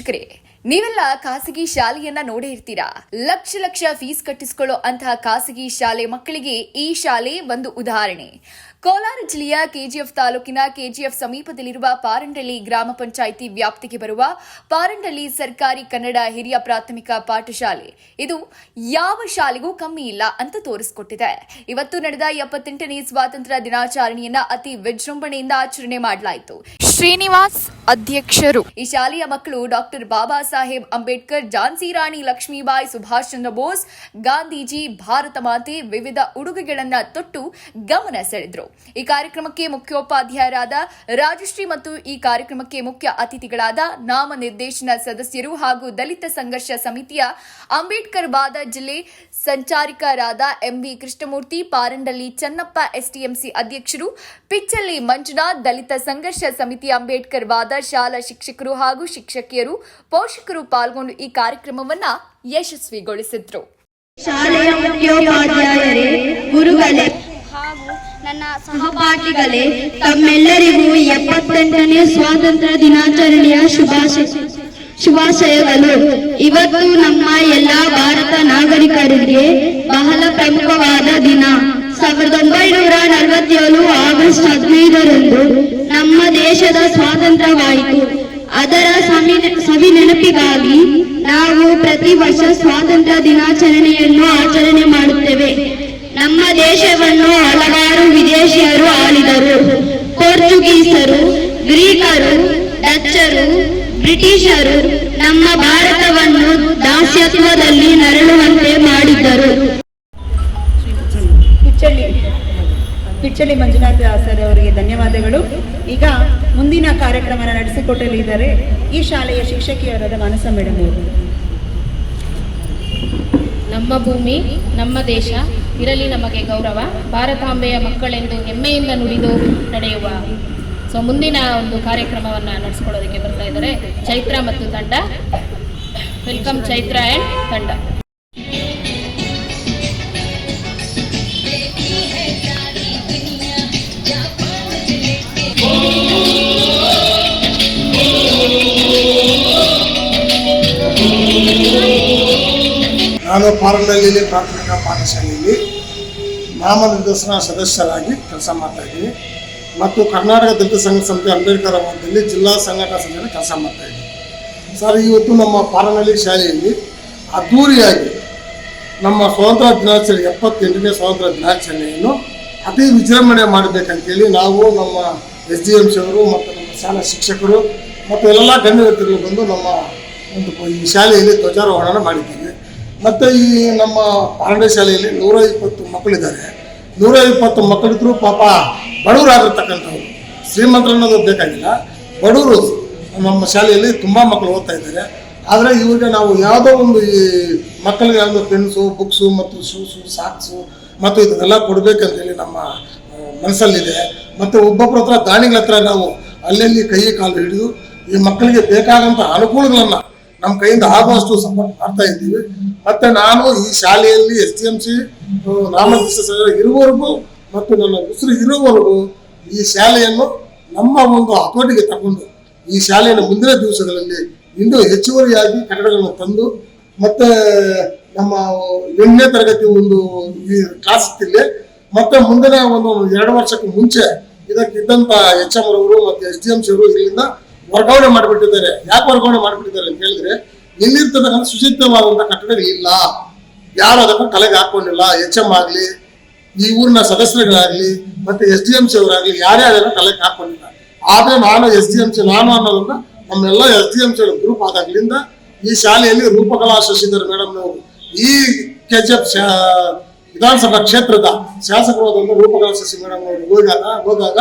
ವೀಕ್ಷಕರೇ, ನೀವೆಲ್ಲ ಖಾಸಗಿ ಶಾಲೆಯನ್ನ ನೋಡೇ ಇರ್ತೀರಾ. ಲಕ್ಷ ಫೀಸ್ ಕಟ್ಟಿಸಿಕೊಳ್ಳೋ ಅಂತಹ ಖಾಸಗಿ ಶಾಲೆ ಮಕ್ಕಳಿಗೆ ಈ ಶಾಲೆ ಒಂದು ಉದಾಹರಣೆ. ಕೋಲಾರ ಜಿಲ್ಲೆಯ ಕೆಜಿಎಫ್ ತಾಲೂಕಿನ ಕೆಜಿಎಫ್ ಸಮೀಪದಲ್ಲಿರುವ ಪಾರಂಡಳ್ಳಿ ಗ್ರಾಮ ಪಂಚಾಯಿತಿ ವ್ಯಾಪ್ತಿಗೆ ಬರುವ ಪಾರಂಡಳ್ಳಿ ಸರ್ಕಾರಿ ಕನ್ನಡ ಹಿರಿಯ ಪ್ರಾಥಮಿಕ ಪಾಠಶಾಲೆ ಇದು ಯಾವ ಶಾಲೆಗೂ ಕಮ್ಮಿ ಇಲ್ಲ ಅಂತ ತೋರಿಸಿಕೊಟ್ಟಿದೆ. ಇವತ್ತು ನಡೆದ 78ನೇ ಸ್ವಾತಂತ್ರ್ಯ ದಿನಾಚರಣೆಯನ್ನ ಅತಿ ವಿಜೃಂಭಣೆಯಿಂದ ಆಚರಣೆ ಮಾಡಲಾಯಿತು. ಶ್ರೀನಿವಾಸ್ ಅಧ್ಯಕ್ಷರು. ಈ ಶಾಲೆಯ ಮಕ್ಕಳು ಡಾಕ್ಟರ್ ಬಾಬಾ ಸಾಹೇಬ್ ಅಂಬೇಡ್ಕರ್, ಝಾನ್ಸಿ ರಾಣಿ ಲಕ್ಷ್ಮೀಬಾಯಿ, ಸುಭಾಷ್ ಚಂದ್ರ ಬೋಸ್, ಗಾಂಧೀಜಿ, ಭಾರತ ಮಾತೆ ವಿವಿಧ ಉಡುಗೆಗಳನ್ನ ತೊಟ್ಟು ಗಮನ ಸೆಳೆದರು. ಈ ಕಾರ್ಯಕ್ರಮಕ್ಕೆ ಮುಖ್ಯೋಪಾಧ್ಯಾಯರಾದ ರಾಜಶ್ರೀ ಮತ್ತು ಈ ಕಾರ್ಯಕ್ರಮಕ್ಕೆ ಮುಖ್ಯ ಅತಿಥಿಗಳಾದ ನಾಮ ನಿರ್ದೇಶನ ಸದಸ್ಯರು ಹಾಗೂ ದಲಿತ ಸಂಘರ್ಷ ಸಮಿತಿಯ ಅಂಬೇಡ್ಕರ್ ವಾದ ಜಿಲ್ಲೆ ಸಂಚಾರಿಕರಾದ ಎಂವಿ ಕೃಷ್ಣಮೂರ್ತಿ, ಪಾರಂಡಳ್ಳಿ ಚನ್ನಪ್ಪ ಎಸ್ಟಿಎಂಸಿ ಅಧ್ಯಕ್ಷರು, ಪಿಚ್ಚಳ್ಳಿ ಮಂಜುನಾಥ್, ದಲಿತ ಸಂಘರ್ಷ ಸಮಿತಿ ಅಂಬೇಡ್ಕರ್ ವಾದ ಶಾಲಾ ಶಿಕ್ಷಕರು ಹಾಗೂ ಶಿಕ್ಷಕಿಯರು, ಪೋಷಕರು ಪಾಲ್ಗೊಂಡು ಈ ಕಾರ್ಯಕ್ರಮವನ್ನ ಯಶಸ್ವಿಗೊಳಿಸಿದ್ರು. ಶಾಲೆಯ ಮುಖ್ಯೋಪಾಧ್ಯಾಯರೇ, ಗುರುಗಳೇ ಹಾಗೂ ನನ್ನ ಸಹಪಾಠಿಗಳೇ, ತಮ್ಮೆಲ್ಲರಿಗೂ 78ನೇ ಸ್ವಾತಂತ್ರ್ಯ ದಿನಾಚರಣೆಯ ಶುಭಾಶಯಗಳು. ಇವತ್ತು ನಮ್ಮ ಎಲ್ಲಾ ಭಾರತ ನಾಗರಿಕರಿಗೆ ಬಹಳ ಪ್ರಮುಖವಾದ ದಿನ. 1947 ಆಗಸ್ಟ್ 15ರಂದು ನಮ್ಮ ದೇಶದ ಸ್ವಾತಂತ್ರ್ಯವಾಯಿತು. ಅದರ ಸವಿ ನೆನಪಿಗಾಗಿ ನಾವು ಪ್ರತಿ ವರ್ಷ ಸ್ವಾತಂತ್ರ್ಯ ದಿನಾಚರಣೆಯನ್ನು ಆಚರಣೆ ಮಾಡುತ್ತೇವೆ. ನಮ್ಮ ದೇಶವನ್ನು ಹಲವಾರು ವಿದೇಶಿಯರು ಆಳಿದರು. ಪೋರ್ಚುಗೀಸರು, ಗ್ರೀಕರು, ಡಚ್ಚರು, ಬ್ರಿಟಿಷರು ನಮ್ಮ ಭಾರತವನ್ನು ದಾಸ್ಯತ್ವದಲ್ಲಿ ನರಳುವಂತೆ ಮಾಡಿದ್ದರು. ಪಿಚ್ಚಳ್ಳಿ ಮಂಜುನಾಥ್ ಸರ್ ಅವರಿಗೆ ಧನ್ಯವಾದಗಳು. ಈಗ ಮುಂದಿನ ಕಾರ್ಯಕ್ರಮ ನಡೆಸಿಕೊಟ್ಟಲಿದ್ದಾರೆ ಈ ಶಾಲೆಯ ಶಿಕ್ಷಕಿಯರಾದ ಮಾನಸ ಮೇಡಮ್ ಅವರು. ನಮ್ಮ ಭೂಮಿ, ನಮ್ಮ ದೇಶ ಇರಲಿ ನಮಗೆ ಗೌರವ, ಭಾರತಾಂಬೆಯ ಮಕ್ಕಳೆಂದು ಹೆಮ್ಮೆಯಿಂದ ನುಡಿದು ನಡೆಯುವ. ಮುಂದಿನ ಒಂದು ಕಾರ್ಯಕ್ರಮವನ್ನು ನಡೆಸ್ಕೊಳ್ಳೋದಕ್ಕೆ ಬರ್ತಾ ಇದ್ದಾರೆ ಚೈತ್ರ ಮತ್ತು ತಂಡ. ವೆಲ್ಕಮ್ ಚೈತ್ರ ಆ್ಯಂಡ್ ತಂಡ. ನಾನು ಪಾರಂಡಳ್ಳಿ ಪ್ರಾಥಮಿಕ ಪಾಠಶಾಲೆಯಲ್ಲಿ ನಾಮನಿರ್ದೇಶನ ಸದಸ್ಯರಾಗಿ ಕೆಲಸ ಮಾಡ್ತಾಯಿದ್ದೀನಿ ಮತ್ತು ಕರ್ನಾಟಕ ದಲಿತ ಸಂಘ ಸಮಿತಿ ಅಂಬೇಡ್ಕರ್ ವಾರ್ಡಲ್ಲಿ ಜಿಲ್ಲಾ ಸಂಘಟನಾ ಸಮಿತಿಯಲ್ಲಿ ಕೆಲಸ ಮಾಡ್ತಾಯಿದ್ದೀನಿ. ಸರ್, ಇವತ್ತು ನಮ್ಮ ಪಾರಂಡಳ್ಳಿ ಶಾಲೆಯಲ್ಲಿ ಅದ್ಧೂರಿಯಾಗಿ ನಮ್ಮ ಸ್ವಾತಂತ್ರ್ಯ ದಿನಾಚರಣೆ 78ನೇ ಸ್ವಾತಂತ್ರ್ಯ ದಿನಾಚರಣೆಯನ್ನು ಅತಿ ವಿಜೃಂಭಣೆ ಮಾಡಬೇಕಂತೇಳಿ ನಾವು ನಮ್ಮ SDMC ಅವರು ಮತ್ತು ನಮ್ಮ ಶಾಲಾ ಶಿಕ್ಷಕರು ಮತ್ತು ಎಲ್ಲ ಗಣ್ಯ ವ್ಯಕ್ತಿಗಳು ಬಂದು ನಮ್ಮ ಒಂದು ಈ ಶಾಲೆಯಲ್ಲಿ ಧ್ವಜಾರೋಹಣ ಮಾಡಿದ್ದೀವಿ. ಮತ್ತು ಈ ನಮ್ಮ ಪಾರಂಡಳ್ಳಿ ಶಾಲೆಯಲ್ಲಿ 120 ಮಕ್ಕಳಿದ್ದಾರೆ. 120 ಮಕ್ಕಳಿದ್ರು ಪಾಪ ಬಡವರಾಗಿರ್ತಕ್ಕಂಥವ್ರು, ಶ್ರೀಮಂತರು ಅನ್ನೋದು ಬೇಕಾಗಿಲ್ಲ, ಬಡವರು ನಮ್ಮ ಶಾಲೆಯಲ್ಲಿ ತುಂಬ ಮಕ್ಕಳು ಓದ್ತಾ ಇದ್ದಾರೆ. ಆದರೆ ಇವ್ರಿಗೆ ನಾವು ಯಾವುದೋ ಒಂದು ಈ ಮಕ್ಕಳಿಗೆ ಯಾವುದೋ ಪೆನ್ಸು, ಬುಕ್ಸು ಮತ್ತು ಶೂಸು, ಸಾಕ್ಸು ಮತ್ತು ಇದನ್ನೆಲ್ಲ ಕೊಡಬೇಕಂತೇಳಿ ನಮ್ಮ ಮನಸ್ಸಲ್ಲಿದೆ. ಮತ್ತು ಒಬ್ಬೊಬ್ಬರ ಹತ್ರ ದಾನಿಗಳ ಹತ್ರ ನಾವು ಅಲ್ಲಲ್ಲಿ ಕೈ ಕಾಲು ಹಿಡಿದು ಈ ಮಕ್ಕಳಿಗೆ ಬೇಕಾದಂಥ ಅನುಕೂಲಗಳನ್ನು ನಮ್ಮ ಕೈಯಿಂದ ಆಗುವಷ್ಟು ಸಪೋರ್ಟ್ ಮಾಡ್ತಾ ಇದ್ದೀವಿ. ಮತ್ತು ನಾನು ಈ ಶಾಲೆಯಲ್ಲಿ SDMC ನಾಮನಿರ್ದೇಶನ ಇರುವವರೆಗೂ ಮತ್ತು ನನ್ನ ಉಸಿರು ಇರುವವರೆಗೂ ಈ ಶಾಲೆಯನ್ನು ನಮ್ಮ ಒಂದು ಹತೋಟಿಗೆ ತಗೊಂಡು ಈ ಶಾಲೆಯನ್ನು ಮುಂದಿನ ದಿವಸಗಳಲ್ಲಿ ಇನ್ನೂ ಹೆಚ್ಚುವರಿಯಾಗಿ ಕಟ್ಟಡಗಳನ್ನು ತಂದು ಮತ್ತು ನಮ್ಮ 8ನೇ ತರಗತಿ ಒಂದು ಈ ಕ್ಲಾಸ್ ಇತ್ತಿಲ್ಲಿ ಮತ್ತು ಮುಂದಿನ ಒಂದು 2 ವರ್ಷಕ್ಕೆ ಮುಂಚೆ ಇದಕ್ಕಿದ್ದಂಥ HM ಅವರು ಮತ್ತು SDMC ಅವರು ಇಲ್ಲಿಂದ ವರ್ಗಾವಣೆ ಮಾಡಿಬಿಟ್ಟಿದ್ದಾರೆ. ಯಾಕೆ ವರ್ಗಾವಣೆ ಮಾಡಿಬಿಟ್ಟಿದ್ದಾರೆ ಅಂತ ಹೇಳಿದ್ರೆ, ಇಲ್ಲಿರ್ತಕ್ಕಂಥ ಶುಚಿತ್ವವಾದಂಥ ಕಟ್ಟಡಗಳು ಇಲ್ಲ, ಯಾರು ಅದನ್ನು ತಲೆಗೆ ಹಾಕೊಂಡಿಲ್ಲ. HM ಆಗಲಿ, ಈ ಊರಿನ ಸದಸ್ಯರುಗಳಾಗಲಿ ಮತ್ತು SDMC ಅವರಾಗಲಿ ಯಾರೇ ಅದನ್ನು ತಲೆಗೆ ಹಾಕೊಂಡಿಲ್ಲ. ಆದರೆ ನಾನು SDMC ಅನ್ನೋದನ್ನ ನಮ್ಮೆಲ್ಲ SDMC ಗ್ರೂಪ್ ಆದಾಗಲಿಂದ ಈ ಶಾಲೆಯಲ್ಲಿ ರೂಪಕಲಾ ಶಶಿಧರ್ ಮೇಡಮ್ನವರು ಈ KGF ವಿಧಾನಸಭಾ ಕ್ಷೇತ್ರದ ಶಾಸಕರಾದ ರೂಪಕಲಾ ಶಶಿ ಮೇಡಮ್ನವರು ಹೋದಾಗ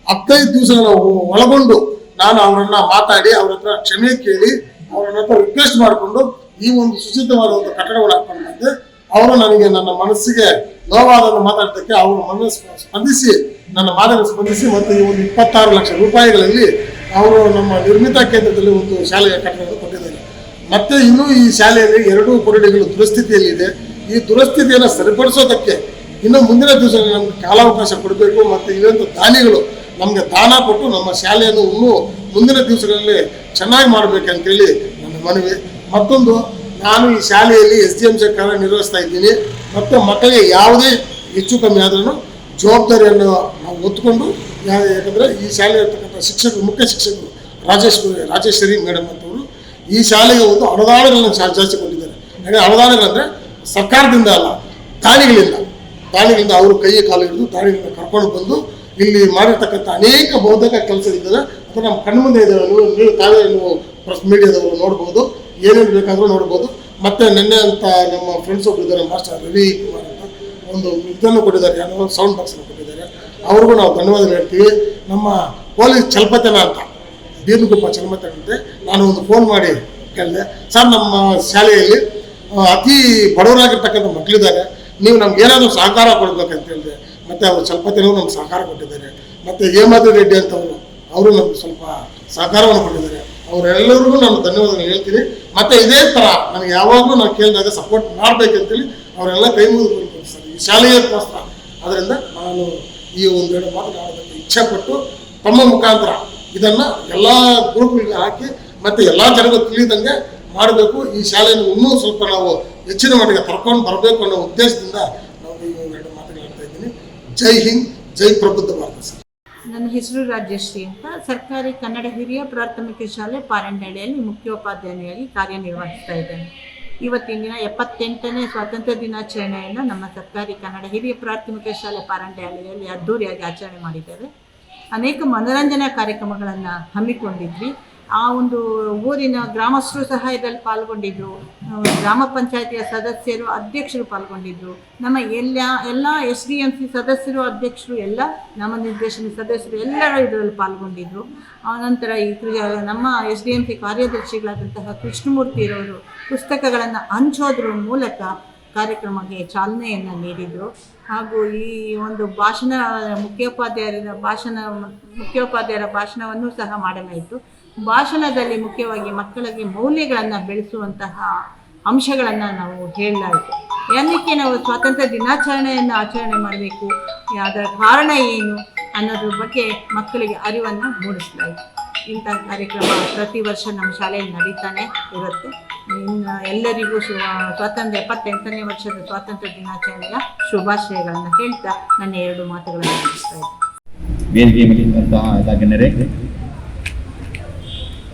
15 ದಿವಸಗಳ ಒಳಗೊಂಡು ನಾನು ಅವರನ್ನ ಮಾತಾಡಿ ಅವ್ರ ಹತ್ರ ಕ್ಷಮೆ ಕೇಳಿ ಅವರ ಹತ್ರ ರಿಕ್ವೆಸ್ಟ್ ಮಾಡಿಕೊಂಡು ಈ ಒಂದು ಶುಚಿತ್ವವಾದ ಒಂದು ಕಟ್ಟಡವನ್ನು ಹಾಕೊಂಡು ಬಂದೆ. ಅವರು ನನಗೆ ನನ್ನ ಮನಸ್ಸಿಗೆ ನೋವಾದನ್ನು ಮಾತಾಡೋದಕ್ಕೆ ಅವರು ಸ್ಪಂದಿಸಿ ನನ್ನ ಮಾತನ್ನು ಸ್ಪಂದಿಸಿ ಮತ್ತು ಈ ಒಂದು 26 ಲಕ್ಷ ರೂಪಾಯಿಗಳಲ್ಲಿ ಅವರು ನಮ್ಮ ನಿರ್ಮಿತ ಕೇಂದ್ರದಲ್ಲಿ ಒಂದು ಶಾಲೆಯ ಕಟ್ಟಡವನ್ನು ಕೊಟ್ಟಿದ್ದಾರೆ. ಮತ್ತು ಇನ್ನೂ ಈ ಶಾಲೆಯಲ್ಲಿ 2 ಕೊಠಡಿಗಳು ದುರಸ್ಥಿತಿಯಲ್ಲಿದೆ. ಈ ದುರಸ್ಥಿತಿಯನ್ನು ಸರಿಪಡಿಸೋದಕ್ಕೆ ಇನ್ನು ಮುಂದಿನ ದಿವಸಗಳಲ್ಲಿ ನಮ್ಗೆ ಕಾಲಾವಕಾಶ ಕೊಡಬೇಕು ಮತ್ತು ಇರುವಂಥ ದಾನಿಗಳು ನಮಗೆ ದಾನ ಕೊಟ್ಟು ನಮ್ಮ ಶಾಲೆಯನ್ನು ಇನ್ನೂ ಮುಂದಿನ ದಿವಸಗಳಲ್ಲಿ ಚೆನ್ನಾಗಿ ಮಾಡಬೇಕಂತೇಳಿ ನನ್ನ ಮನವಿ. ಮತ್ತೊಂದು, ನಾನು ಈ ಶಾಲೆಯಲ್ಲಿ SDM ಕಾರ್ಯ ನಿರ್ವಹಿಸ್ತಾ ಇದ್ದೀನಿ ಮತ್ತು ಮಕ್ಕಳಿಗೆ ಯಾವುದೇ ಹೆಚ್ಚು ಕಮ್ಮಿ ಆದ್ರೂ ಜವಾಬ್ದಾರಿಯನ್ನು ನಾವು ಹೊತ್ಕೊಂಡು, ಯಾಕಂದರೆ ಈ ಶಾಲೆ ಇರ್ತಕ್ಕಂಥ ಶಿಕ್ಷಕರು, ಮುಖ್ಯ ಶಿಕ್ಷಕರು ರಾಜೇಶ್ವರಿ ಮೇಡಮ್ ಅಂತವರು ಈ ಶಾಲೆಗೆ ಒಂದು ಅನುದಾನಗಳನ್ನು ಜಾಸ್ತಿ ಕೊಟ್ಟಿದ್ದಾರೆ. ಯಾಕಂದರೆ ಅನುದಾನಗಳಂದರೆ ಸರ್ಕಾರದಿಂದ ಅಲ್ಲ, ದಾನಿಗಳಿಂದ ಅವರು ಕೈ ಕಾಲು ಹಿಡಿದು ದಾನಿಗಳಿಂದ ಕರ್ಕೊಂಡು ಬಂದು ಇಲ್ಲಿ ಮಾಡಿರ್ತಕ್ಕಂಥ ಅನೇಕ ಬಹುತೇಕ ಕೆಲಸಗಳಿದ್ದಾವೆ. ಅದು ನಮ್ಮ ಕಣ್ಣು ಮುಂದೆ ಇದ್ದಾವೆ. ನೀವು ತಾವೇ ಪ್ರೆಸ್ ಮೀಡಿಯಾದವರು ನೋಡ್ಬೋದು, ಏನೇನು ಬೇಕಾದರೂ ನೋಡ್ಬೋದು. ಮತ್ತು ನಿನ್ನೆ ಅಂತ ನಮ್ಮ ಫ್ರೆಂಡ್ಸ್ ಒಬ್ಬರು ಇದ್ದಾರೆ, ಮಾಸ್ಟರ್ ರವಿ ಕುಮಾರ್ ಅಂತ, ಒಂದು ಇದನ್ನು ಕೊಟ್ಟಿದ್ದಾರೆ, ಸೌಂಡ್ ಬಾಕ್ಸನ್ನು ಕೊಟ್ಟಿದ್ದಾರೆ. ಅವ್ರಿಗೂ ನಾವು ಧನ್ಯವಾದ ಹೇಳ್ತೀವಿ. ನಮ್ಮ ಪೊಲೀಸ್ ಚಲಪತನ ಅಂತ, ಬೀರ್ನಗುಪ್ಪ ಚಲಪತನ ಅಂತೆ, ನಾನು ಒಂದು ಫೋನ್ ಮಾಡಿ ಕೇಳಿದೆ, ಸರ್ ನಮ್ಮ ಶಾಲೆಯಲ್ಲಿ ಅತಿ ಬಡವರಾಗಿರ್ತಕ್ಕಂಥ ಮಕ್ಕಳಿದ್ದಾರೆ, ನೀವು ನಮ್ಗೆ ಏನಾದರೂ ಸಹಕಾರ ಕೊಡಬೇಕಂತ ಹೇಳಿದೆ. ಮತ್ತು ಅವರು ಚಲಪತಿನವರು ನಮ್ಗೆ ಸಹಕಾರ ಕೊಟ್ಟಿದ್ದಾರೆ. ಮತ್ತು ಹೇಮಾದ್ರಿ ರೆಡ್ಡಿ ಅಂತವರು ಅವರು ನಮ್ಗೆ ಸ್ವಲ್ಪ ಸಹಕಾರವನ್ನು ಕೊಟ್ಟಿದ್ದಾರೆ. ಅವರೆಲ್ಲರಿಗೂ ನಾನು ಧನ್ಯವಾದ ಹೇಳ್ತೀನಿ. ಮತ್ತು ಇದೇ ಥರ ನನಗೆ ಯಾವಾಗಲೂ ನಾನು ಕೇಳಿದಾಗ ಸಪೋರ್ಟ್ ಮಾಡಬೇಕಂತೇಳಿ ಅವರೆಲ್ಲ ಕೈ ಮುಗಿದು ಸರ್ ಈ ಶಾಲೆಗೋಸ್ಕರ. ಅದರಿಂದ ನಾನು ಈ ಒಂದೆರಡು ಮಾತನಾಡೋದಕ್ಕೆ ಇಚ್ಛೆಪಟ್ಟು ತಮ್ಮ ಮುಖಾಂತರ ಇದನ್ನು ಎಲ್ಲ ಗ್ರೂಪ್ಗಳಿಗೆ ಹಾಕಿ ಮತ್ತು ಎಲ್ಲ ಜನಗೂ ತಿಳಿದಂಗೆ ಮಾಡಬೇಕು. ಈ ಶಾಲೆಯನ್ನು ಇನ್ನೂ ಸ್ವಲ್ಪ ನಾವು ಹೆಚ್ಚಿನ ಮಟ್ಟಿಗೆ ಕರ್ಕೊಂಡು ಬರಬೇಕು ಅನ್ನೋ ಉದ್ದೇಶದಿಂದ ನಾವು ಈ ಒಂದೆರಡು ಮಾತನಾಡ್ತಾ ಇದ್ದೀನಿ. ಜೈ ಹಿಂದ್, ಜೈ ಪ್ರಬುದ್ಧ ಭಾರತ. ಸರ್, ನನ್ನ ಹೆಸರು ರಾಜಶ್ರೀ ಅಂತ. ಸರ್ಕಾರಿ ಕನ್ನಡ ಹಿರಿಯ ಪ್ರಾಥಮಿಕ ಶಾಲೆ ಪಾರಂಡಳ್ಳಿಯಲ್ಲಿ ಮುಖ್ಯೋಪಾಧ್ಯಾಯಿನಿಯಾಗಿ ಕಾರ್ಯನಿರ್ವಹಿಸ್ತಾ ಇದ್ದೇನೆ. ಇವತ್ತಿನ ದಿನ 78ನೇ ಸ್ವಾತಂತ್ರ್ಯ ದಿನಾಚರಣೆಯನ್ನು ನಮ್ಮ ಸರ್ಕಾರಿ ಕನ್ನಡ ಹಿರಿಯ ಪ್ರಾಥಮಿಕ ಶಾಲೆ ಪಾರಂಡಳ್ಳಿಯಲ್ಲಿ ಅದ್ದೂರಿಯಾಗಿ ಆಚರಣೆ ಮಾಡಿದ್ದೇವೆ. ಅನೇಕ ಮನೋರಂಜನಾ ಕಾರ್ಯಕ್ರಮಗಳನ್ನು ಹಮ್ಮಿಕೊಂಡಿದ್ವಿ. ಆ ಒಂದು ಊರಿನ ಗ್ರಾಮಸ್ಥರು ಸಹ ಇದರಲ್ಲಿ ಪಾಲ್ಗೊಂಡಿದ್ದರು. ಗ್ರಾಮ ಪಂಚಾಯಿತಿಯ ಸದಸ್ಯರು, ಅಧ್ಯಕ್ಷರು ಪಾಲ್ಗೊಂಡಿದ್ದರು. ನಮ್ಮ ಎಲ್ಲ SDMC ಸದಸ್ಯರು, ಅಧ್ಯಕ್ಷರು, ಎಲ್ಲ ನಾಮನಿರ್ದೇಶನ ಸದಸ್ಯರು ಎಲ್ಲರೂ ಇದರಲ್ಲಿ ಪಾಲ್ಗೊಂಡಿದ್ದರು. ಆನಂತರ ನಮ್ಮ SDMC ಕಾರ್ಯದರ್ಶಿಗಳಾದಂತಹ ಕೃಷ್ಣಮೂರ್ತಿರವರು ಪುಸ್ತಕಗಳನ್ನು ಹಂಚೋದ್ರ ಮೂಲಕ ಕಾರ್ಯಕ್ರಮಕ್ಕೆ ಚಾಲನೆಯನ್ನು ನೀಡಿದರು. ಹಾಗೂ ಈ ಒಂದು ಮುಖ್ಯೋಪಾಧ್ಯಾಯರ ಭಾಷಣವನ್ನು ಸಹ ಮಾಡಲಾಯಿತು. ಭಾಷಣದಲ್ಲಿ ಮುಖ್ಯವಾಗಿ ಮಕ್ಕಳಿಗೆ ಮೌಲ್ಯಗಳನ್ನು ಬೆಳೆಸುವಂತಹ ಅಂಶಗಳನ್ನು ನಾವು ಹೇಳಲಾಯಿತು. ಏನಕ್ಕೆ ನಾವು ಸ್ವಾತಂತ್ರ್ಯ ದಿನಾಚರಣೆಯನ್ನು ಆಚರಣೆ ಮಾಡಬೇಕು, ಅದರ ಕಾರಣ ಏನು ಅನ್ನೋದ್ರ ಬಗ್ಗೆ ಮಕ್ಕಳಿಗೆ ಅರಿವನ್ನು ಮೂಡಿಸಲಾಯಿತು. ಇಂಥ ಕಾರ್ಯಕ್ರಮ ಪ್ರತಿ ವರ್ಷ ನಮ್ಮ ಶಾಲೆಯಲ್ಲಿ ನಡೀತಾನೆ ಇರುತ್ತೆ. ಇನ್ನು ಎಲ್ಲರಿಗೂ 78ನೇ ವರ್ಷದ ಸ್ವಾತಂತ್ರ್ಯ ದಿನಾಚರಣೆಯ ಶುಭಾಶಯಗಳನ್ನು ಹೇಳ್ತಾ ನನ್ನ 2 ಮಾತುಗಳನ್ನು ಮುಗಿಸ್ತಾ ಇದ್ದೀನಿ. ವೇದಿಕೆ ಮೇಲಿರುವಂತಹ ಎಲ್ಲ ಗಣ್ಯರೇ,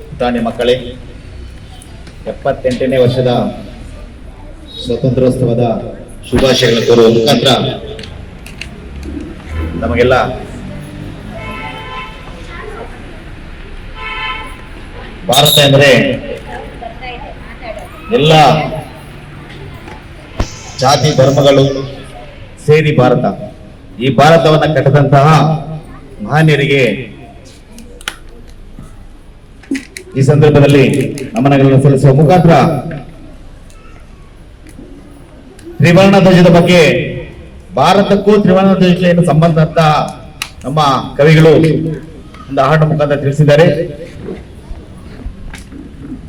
ಪುಟಾಣಿ ಮಕ್ಕಳೇ, 78ನೇ ವರ್ಷದ ಸ್ವಾತಂತ್ರ್ಯೋತ್ಸವದ ಶುಭಾಶಯಗಳನ್ನು ಕೋರುವ ಮುಖಾಂತರ ನಮಗೆಲ್ಲ ಭಾರತ ಎಂದರೆ ಎಲ್ಲ ಜಾತಿ ಧರ್ಮಗಳು ಸೇರಿ ಭಾರತ. ಈ ಭಾರತವನ್ನು ಕಟ್ಟಿದಂತಹ ಮಹನೀಯರಿಗೆ ಈ ಸಂದರ್ಭದಲ್ಲಿ ನಮನಗಳನ್ನು ಸಲ್ಲಿಸುವ ಮುಖಾಂತರ ತ್ರಿವರ್ಣ ಧ್ವಜದ ಬಗ್ಗೆ, ಭಾರತಕ್ಕೂ ತ್ರಿವರ್ಣ ಧ್ವಜಕ್ಕೆ ಏನು ಸಂಬಂಧ ಅಂತ ನಮ್ಮ ಕವಿಗಳು ಒಂದು ಹಾಡು ಮುಖಾಂತರ ತಿಳಿಸಿದ್ದಾರೆ.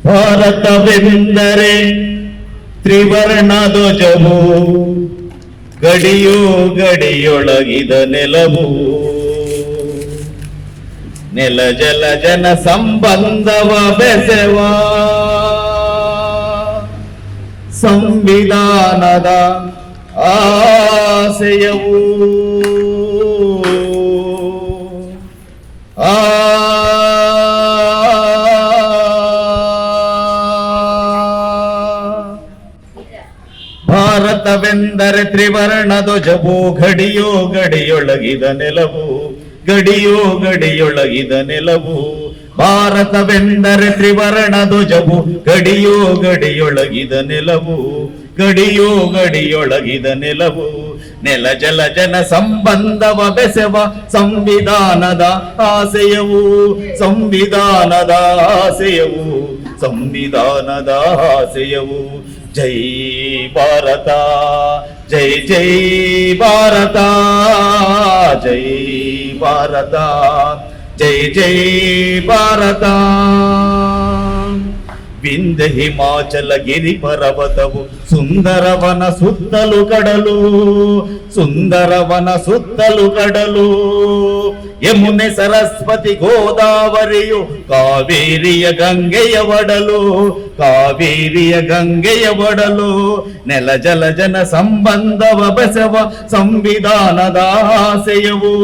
ಭಾರತವೆಂದರೆ ತ್ರಿವರ್ಣ ಧ್ವಜವು, ಗಡಿಯೋ ಗಡಿಯೊಳಗಿದ ನೆಲವು, ನೆಲ ಜಲ ಜನ ಸಂಬಂಧವ ಬೆಸೆವ ಸಂವಿಧಾನದ ಆಶಯವು. ಭಾರತವೆಂದರೆ ತ್ರಿವರ್ಣ ಧ್ವಜವು, ಗಡಿಯೋ ಗಡಿಯೊಳಗಿದ ನೆಲವು, ಗಡಿಯೋ ಗಡಿಯೊಳಗಿದ ನೆಲವು. ಭಾರತವೆಂದರೆ ತ್ರಿವರ್ಣ ಧ್ವಜವು, ಗಡಿಯೋ ಗಡಿಯೊಳಗಿದ ನೆಲವು, ಗಡಿಯೋ ಗಡಿಯೊಳಗಿದ ನೆಲವು. ನೆಲ ಜಲ ಜನ ಸಂಬಂಧವ ಬೆಸೆವ ಸಂವಿಧಾನದ ಆಶಯವು, ಸಂವಿಧಾನದ ಆಶಯವು, ಸಂವಿಧಾನದ ಆಶಯವು. ಜೈ ಭಾರತ, ಜೈ ಜೈ ಭಾರತ, ಜೈ ಭಾರತ, ಜೈ ಜೈ ಭಾರತ. ವಿಂಧ್ಯ ಹಿಮಾಚಲ ಗಿರಿ ಪರ್ವತವು, ಸುಂದರವನ ಸುತ್ತಲೂ ಕಡಲು, ಸುಂದರವನ ಸುತ್ತಲೂ ಕಡಲು. ಯಮುನೆ ಸರಸ್ವತಿ ಗೋದಾವರಿಯು ಕಾವೇರಿಯ ಗಂಗೆಯ ಒಡಲು, ಕಾವೇರಿಯ ಗಂಗೆಯ ಒಡಲು. ನೆಲ ಜಲ ಜನ ಸಂಬಂಧವ ಬೆಸವ ಸಂವಿಧಾನದ ಆಸೆಯವು,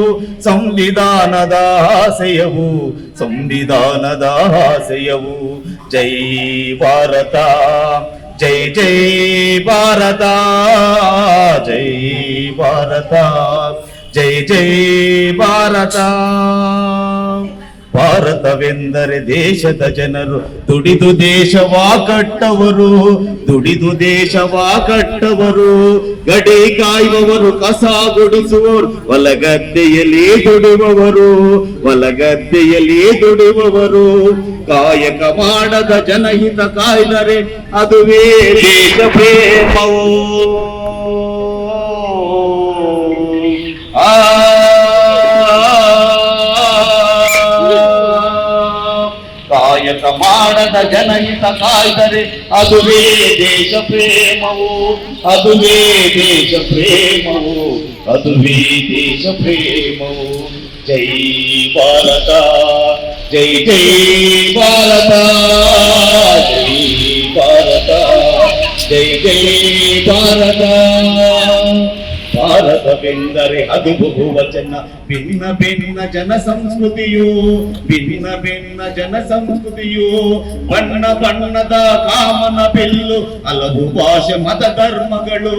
ಸಂವಿಧಾನದ ಆಸೆಯವು, ಸಂವಿಧಾನದ ಆಸೆಯವು. ಜೈ ಭಾರತ, ಜೈ ಜೈ ಭಾರತ, ಜೈ ಭಾರತ, ಜೈ ಜೈ ಭಾರತ. ಭಾರತವೆಂದರೆ ದೇಶದ ಜನರು ದುಡಿದು ದೇಶವಾ ಕಟ್ಟವರು, ದುಡಿದು ದೇಶವಾ ಕಟ್ಟವರು. ಗಡಿ ಕಾಯುವವರು, ಕಸ ಗುಡಿಸುವವರು, ಹೊಲಗದ್ದೆಯಲ್ಲಿ ದುಡಿಯುವವರು, ಹೊಲಗದ್ದೆಯಲ್ಲಿ ದುಡಿಯುವವರು. ಕಾಯಕ ಮಾಡದ ಜನಹಿತ ಕಾಯ್ದರೆ ಅದುವೇ ದೇಶ ಪ್ರೇಮವು. ಕಾಯಕ ಮಾಡದ ಜನಹಿತ ಕಾಯ್ದರೆ ಅದುವೇ ದೇಶ ಪ್ರೇಮವು, ಅದುವೇ ದೇಶ ಪ್ರೇಮವು, ಅದುವೇ ದೇಶ ಪ್ರೇಮವು. ಜೈ ಭಾರತ, ಜೈ ಜೈ ಭಾರತ, ಜೈ ಭಾರತ, ಜೈ ಜೈ ಭಾರತ. ಭಾರತವೆಂದರೆ ಅದು ಬಹುವಚನ, ಭಿನ್ನ ಭಿನ್ನ ಜನ ಸಂಸ್ಕೃತಿಯು, ಭಿನ್ನ ಭಿನ್ನ ಜನ ಸಂಸ್ಕೃತಿಯು. ಬಣ್ಣ ಬಣ್ಣದ ಕಾಮನ ಬಿಲ್ಲು, ಹಲವು ಭಾಷೆ ಮತ ಧರ್ಮಗಳು.